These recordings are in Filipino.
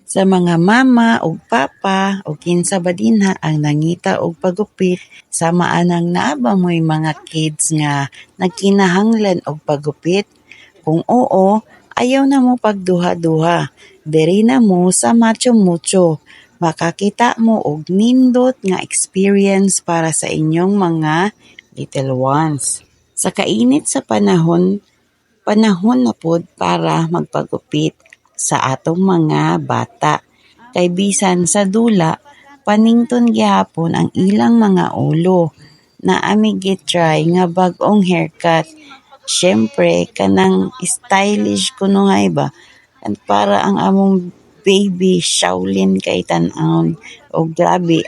Sa mga mama ug papa o kinsa ba dinha ang nangita og pagupit, sama anang naa ba mo'y mga kids nga nagkinahanglan og pagupit? Kung oo, ayaw na mo pagduha-duha. Diri na mo sa Macho Mucho. Makakita mo og nindot nga experience para sa inyong mga little ones. Sa kainit sa panahon na pod para magpagupit sa atong mga bata. Kay bisan sa dula, panington gyapon ang ilang mga ulo na amig gitry nga bag-ong haircut. Siyempre, kanang stylish kuno ba? At para ang among baby Shaolin kay tan-awon o grabe,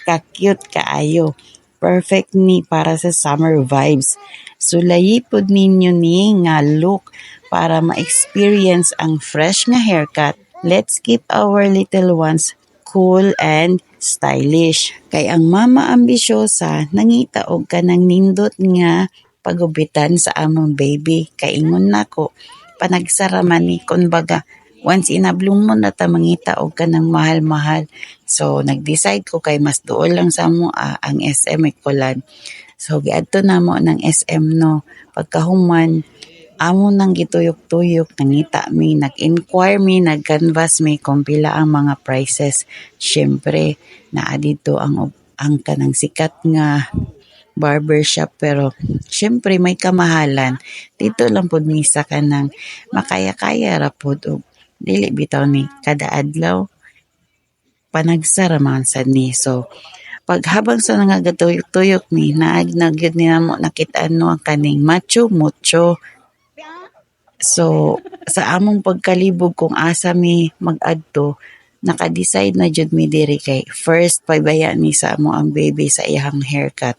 ka-cute kaayo. Perfect ni para sa summer vibes. Sulayi pod ninyo ni nga look para ma-experience ang fresh nga haircut. Let's keep our little ones cool and stylish. Kay ang mama ambisyosa nangita og kanang nindot nga pagubitan sa among baby. Kaingon nako, panagsaraman ni kumbaga once in a blue moon na ta mangita og kanang mahal-mahal. So nag-decide ko kay mas duol lang sa mo ang SM Ecolan. So giadto na mo ng SM no. Pagkahuman amo nang gituyok-tuyok, nangita mi, nag-inquire mi, nag-canvas mi kung pila ang mga prices. Siyempre, naa dito ang kanang sikat nga barbershop pero siyempre may kamahalan. Dito lang pod mi sa kanang makaya-kaya ra pod og dili bitaw ni kada adlaw panagsara man sad ni. So paghabang sa nangagatuyok-tuyok mi nagyud ni namo nakit-an no ang kaning Macho Mucho. So sa among pagkalibog kung asa mi mag-adto, naka-decide na jud mi diri kay first pagbaya ni sa amo ang baby sa iyang haircut.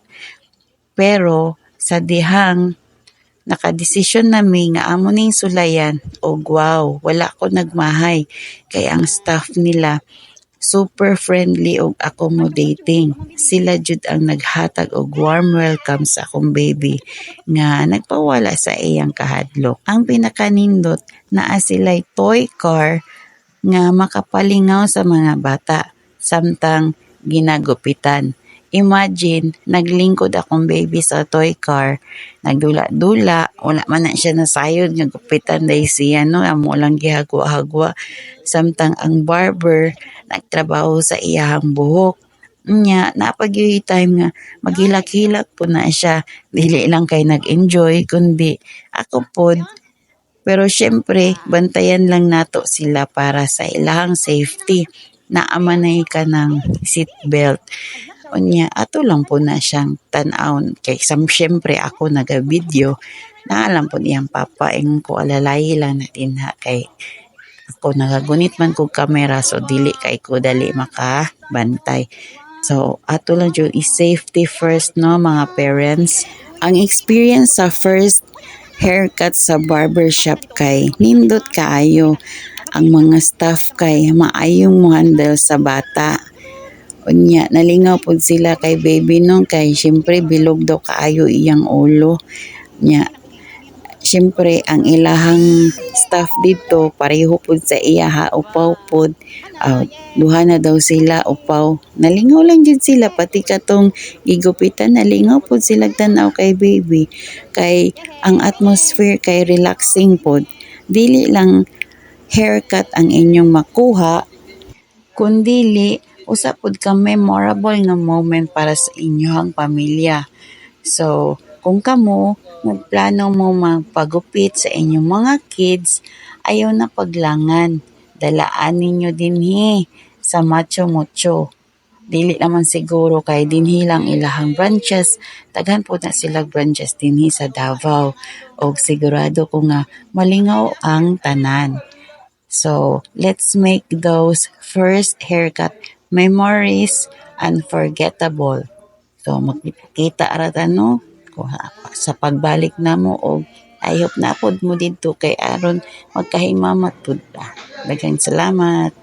Pero sa dihang nakadesisyon nami nga amo ning sulayan og wow, wala ko nagmahay kay ang staff nila super friendly og accommodating. Sila jud ang naghatag og warm welcome sa akong baby nga nagpawala sa iyang kahadlok. Ang pinakanindot naa sila'y toy car nga makapalingaw sa mga bata samtang ginagupitan. Imagine, naglingkod akong baby sa toy car, nagdula-dula, wala man na siya nasayod, nga gupitan dahil siya, no, amo lang gihagwa-hagwa. Samtang ang barber, nagtrabaho sa iyahang buhok. Nya, napag-yung time nga, maghilak-hilak po na siya, dili lang kay nag-enjoy, kundi ako pod. Pero syempre, bantayan lang nato sila para sa ilahang safety, naamanay ka ng seatbelt. Unya, ato lang po na siyang tan-aon. Kay syempre ako naga-video, naalam po niyang papa, ko alalay lang natin ha, kay ako nagagunit man kog kamera, so dili kay ko dali makabantay. So, ato lang dyan is-safety first, no, mga parents. Ang experience sa first haircut sa barbershop kay nindot kaayo. Ang mga staff kay maayong mo handle sa bata. Unya, nalingaw po sila kay baby nung kay syempre bilog daw kaayo iyang ulo. Nya, syempre ang ilahang staff dito pareho po sa iya upaw po. Duha na daw sila upaw. Nalingaw lang dyan sila pati katong gigupitan nalingaw po sila tanaw kay baby. Kay ang atmosphere kay relaxing po. Dili lang haircut ang inyong makuha kundili usa pod ka memorable na moment para sa inyong pamilya. So, kung kamo nagplano mo magpagupit sa inyong mga kids, ayaw na paglangan. Dalaan ninyo dinhi sa Macho Mucho. Dili naman siguro kay dinhi lang ilahang branches, daghan po na sila branches dinhi sa Davao. O sigurado ko nga malingaw ang tanan. So, let's make those first haircut memories unforgettable. So, magkita arata no sa pagbalik na mo o I hope na pod mo dito kay aron magkahimamat pud ta. Daghang salamat.